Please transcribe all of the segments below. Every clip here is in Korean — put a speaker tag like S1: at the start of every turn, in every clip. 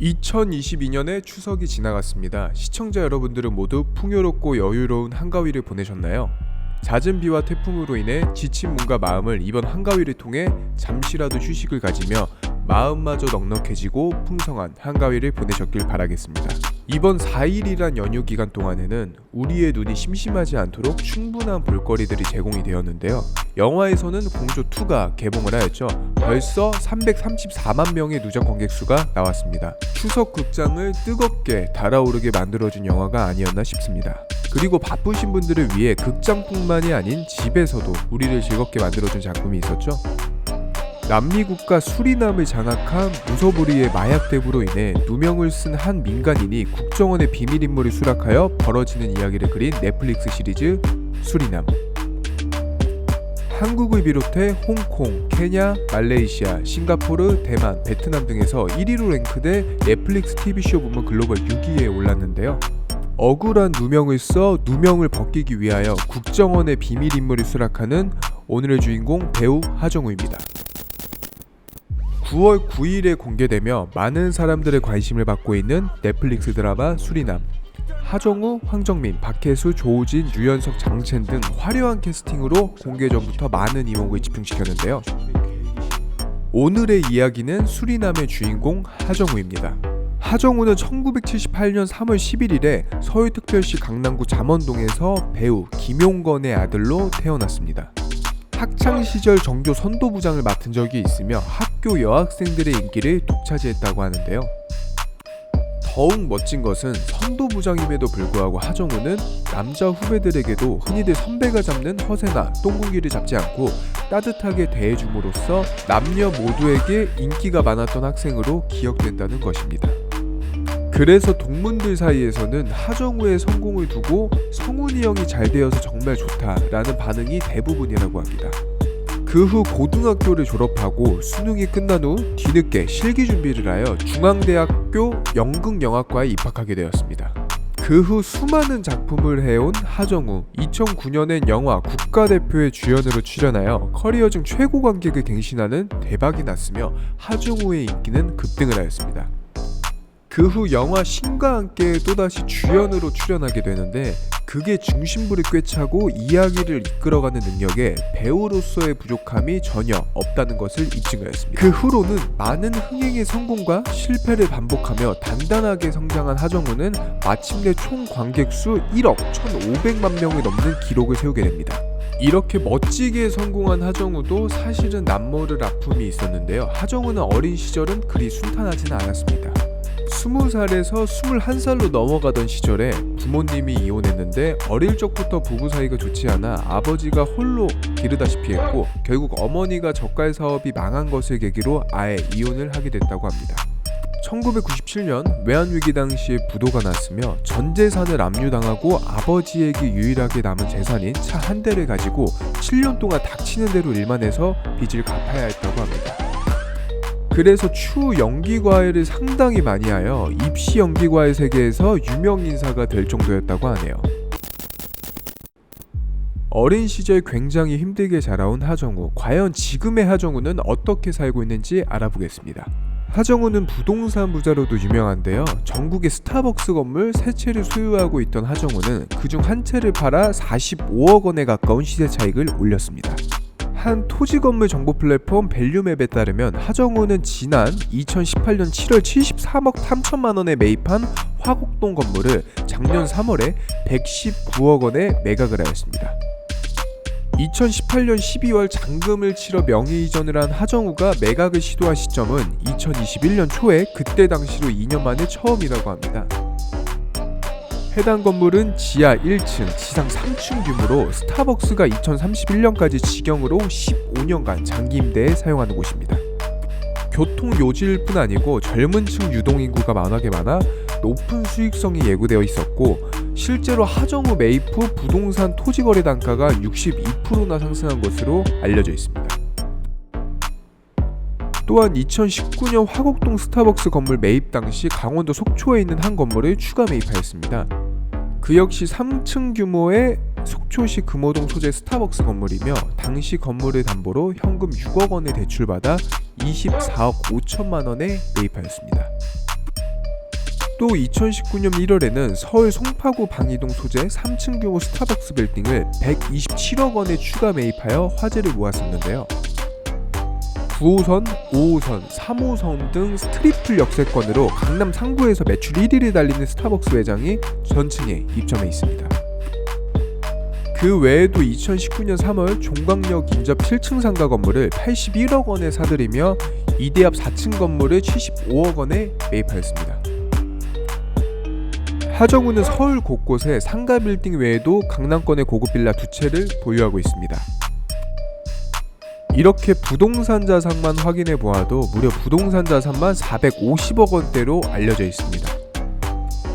S1: 2022년의 추석이 지나갔습니다. 시청자 여러분들은 모두 풍요롭고 여유로운 한가위를 보내셨나요? 잦은 비와 태풍으로 인해 지친 몸과 마음을 이번 한가위를 통해 잠시라도 휴식을 가지며 마음마저 넉넉해지고 풍성한 한가위를 보내셨길 바라겠습니다. 이번 4일이란 연휴 기간 동안에는 우리의 눈이 심심하지 않도록 충분한 볼거리들이 제공이 되었는데요. 영화에서는 공조2가 개봉을 하였죠. 벌써 334만 명의 누적 관객수가 나왔습니다. 추석 극장을 뜨겁게 달아오르게 만들어준 영화가 아니었나 싶습니다. 그리고 바쁘신 분들을 위해 극장뿐만이 아닌 집에서도 우리를 즐겁게 만들어준 작품이 있었죠. 남미국가 수리남을 장악한 무소불위의 마약 대부로 인해 누명을 쓴 한 민간인이 국정원의 비밀 인물을 수락하여 벌어지는 이야기를 그린 넷플릭스 시리즈 수리남. 한국을 비롯해 홍콩, 케냐, 말레이시아, 싱가포르, 대만, 베트남 등에서 1위로 랭크돼 넷플릭스 TV쇼 부문 글로벌 6위에 올랐는데요. 억울한 누명을 써 누명을 벗기기 위하여 국정원의 비밀 인물을 수락하는 오늘의 주인공 배우 하정우입니다. 9월 9일에 공개되며 많은 사람들의 관심을 받고 있는 넷플릭스 드라마 수리남. 하정우, 황정민, 박혜수, 조우진, 유연석, 장첸 등 화려한 캐스팅으로 공개 전부터 많은 이목을 집중시켰는데요. 오늘의 이야기는 수리남의 주인공 하정우입니다. 하정우는 1978년 3월 11일에 서울특별시 강남구 잠원동에서 배우 김용건의 아들로 태어났습니다. 학창시절 정교 선도부장을 맡은 적이 있으며 학교 여학생들의 인기를 독차지했다고 하는데요. 더욱 멋진 것은 선도부장임에도 불구하고 하정우는 남자 후배들에게도 흔히들 선배가 잡는 허세나 똥군기를 잡지 않고 따뜻하게 대해줌으로써 남녀 모두에게 인기가 많았던 학생으로 기억된다는 것입니다. 그래서 동문들 사이에서는 하정우의 성공을 두고 성훈이 형이 잘 되어서 정말 좋다라는 반응이 대부분이라고 합니다. 그 후 고등학교를 졸업하고 수능이 끝난 후 뒤늦게 실기 준비를 하여 중앙대학교 연극영화과에 입학하게 되었습니다. 그 후 수많은 작품을 해온 하정우. 2009년엔 영화 국가대표의 주연으로 출연하여 커리어 중 최고 관객을 갱신하는 대박이 났으며 하정우의 인기는 급등을 하였습니다. 그 후 영화 신과 함께 또다시 주연으로 출연하게 되는데 그게 중심부를 꿰차고 이야기를 이끌어가는 능력에 배우로서의 부족함이 전혀 없다는 것을 입증하였습니다. 그 후로는 많은 흥행의 성공과 실패를 반복하며 단단하게 성장한 하정우는 마침내 총 관객수 1억 1,500만 명을 넘는 기록을 세우게 됩니다. 이렇게 멋지게 성공한 하정우도 사실은 남모를 아픔이 있었는데요. 하정우는 어린 시절은 그리 순탄하지는 않았습니다. 20살에서 21살로 넘어가던 시절에 부모님이 이혼했는데 어릴 적부터 부부 사이가 좋지 않아 아버지가 홀로 기르다시피 했고 결국 어머니가 젓갈 사업이 망한 것을 계기로 아예 이혼을 하게 됐다고 합니다. 1997년 외환위기 당시에 부도가 났으며 전 재산을 압류당하고 아버지에게 유일하게 남은 재산인 차 한 대를 가지고 7년 동안 닥치는 대로 일만 해서 빚을 갚아야 했다고 합니다. 그래서 추후 연기과외를 상당히 많이 하여 입시 연기과외 세계에서 유명 인사가 될 정도였다고 하네요. 어린 시절 굉장히 힘들게 자라온 하정우. 과연 지금의 하정우는 어떻게 살고 있는지 알아보겠습니다. 하정우는 부동산 부자로도 유명한데요. 전국의 스타벅스 건물 3채를 소유하고 있던 하정우는 그중 한 채를 팔아 45억 원에 가까운 시세 차익을 올렸습니다. 한 토지 건물 정보 플랫폼 밸류맵에 따르면 하정우는 지난 2018년 7월 73억 3천만 원에 매입한 화곡동 건물을 작년 3월에 119억 원에 매각을 하였습니다. 2018년 12월 잔금을 치러 명의이전을 한 하정우가 매각을 시도한 시점은 2021년 초에 그때 당시로 2년 만에 처음이라고 합니다. 해당 건물은 지하 1층, 지상 3층 규모로 스타벅스가 2031년까지 직영으로 15년간 장기 임대에 사용하는 곳입니다. 교통 요지일 뿐 아니고 젊은 층 유동인구가 만하게 많아 높은 수익성이 예고되어 있었고 실제로 하정우 매입 후 부동산 토지거래 단가가 62%나 상승한 것으로 알려져 있습니다. 또한 2019년 화곡동 스타벅스 건물 매입 당시 강원도 속초에 있는 한 건물을 추가 매입하였습니다. 그 역시 3층 규모의 속초시 금호동 소재 스타벅스 건물이며 당시 건물을 담보로 현금 6억 원을 대출받아 24억 5천만 원에 매입하였습니다. 또 2019년 1월에는 서울 송파구 방이동 소재 3층 규모 스타벅스 빌딩을 127억 원에 추가 매입하여 화제를 모았었는데요. 9호선, 5호선, 3호선 등 트리플 역세권으로 강남 상구에서 매출 1위를 달리는 스타벅스 매장이 전층에 입점해 있습니다. 그 외에도 2019년 3월 종강역 인접 7층 상가 건물을 81억 원에 사들이며 이대합 4층 건물을 75억 원에 매입하였습니다. 하정우는 서울 곳곳에 상가 빌딩 외에도 강남권의 고급 빌라 2채를 보유하고 있습니다. 이렇게 부동산 자산만 확인해 보아도 무려 부동산 자산만 450억 원대로 알려져 있습니다.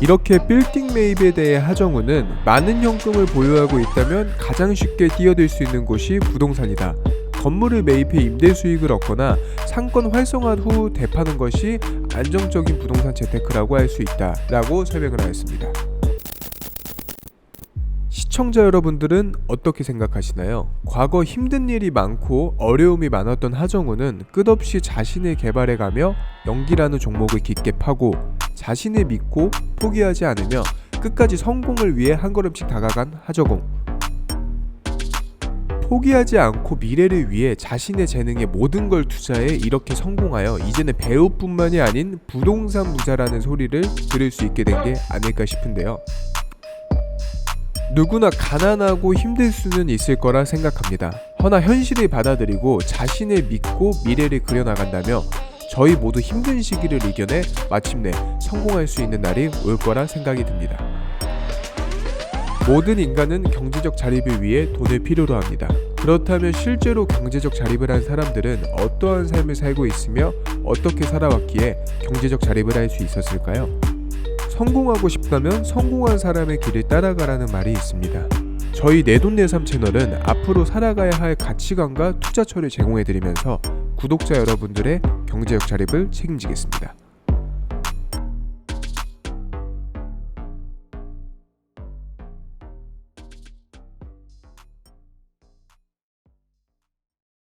S1: 이렇게 빌딩 매입에 대해 하정우는 많은 현금을 보유하고 있다면 가장 쉽게 뛰어들 수 있는 곳이 부동산이다. 건물을 매입해 임대 수익을 얻거나 상권 활성화 후 되파는 것이 안정적인 부동산 재테크라고 할 수 있다 라고 설명을 하였습니다. 시청자 여러분들은 어떻게 생각하시나요? 과거 힘든 일이 많고 어려움이 많았던 하정우는 끝없이 자신을 개발해가며 연기라는 종목을 깊게 파고 자신을 믿고 포기하지 않으며 끝까지 성공을 위해 한 걸음씩 다가간 하정우. 포기하지 않고 미래를 위해 자신의 재능에 모든 걸 투자해 이렇게 성공하여 이제는 배우뿐만이 아닌 부동산 부자라는 소리를 들을 수 있게 된 게 아닐까 싶은데요. 누구나 가난하고 힘들 수는 있을 거라 생각합니다. 허나 현실을 받아들이고 자신을 믿고 미래를 그려나간다며 저희 모두 힘든 시기를 이겨내 마침내 성공할 수 있는 날이 올 거라 생각이 듭니다. 모든 인간은 경제적 자립을 위해 돈을 필요로 합니다. 그렇다면 실제로 경제적 자립을 한 사람들은 어떠한 삶을 살고 있으며 어떻게 살아왔기에 경제적 자립을 할 수 있었을까요? 성공하고 싶다면 성공한 사람의 길을 따라가라는 말이 있습니다. 저희 내돈내삼 채널은 앞으로 살아가야 할 가치관과 투자처를 제공해드리면서 구독자 여러분들의 경제적 자립을 책임지겠습니다.